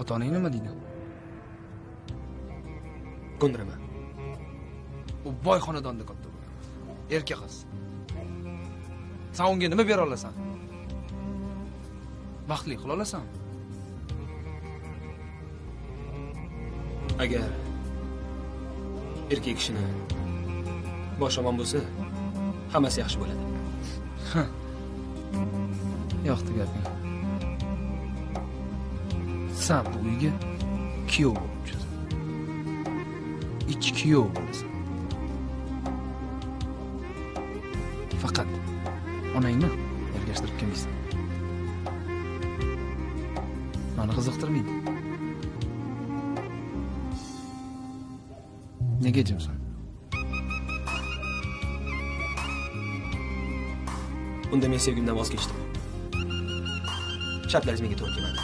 Ota-onang nima deydi? Ko'ndiraman. U boy xonadonda katta bo'lgan. Erkak qiz. Sen unga nima bera olasan? Baxtli qila olasan? Agar erkak kishini bosh omon bo'lsa, hammasi yaxshi bo'ladi. Yo'qdi gaping. Sen bu uyga kuyov bo'lib tushasan. Ikki kuyov bo'lasan. Faqat onangni ergashtirib kelmaysan. Meni qiziqtirmaydi. Nega jimsan? Unda men sevgimdan voz kechdim. Shartlaringiz menga to'g'ri kelmadi.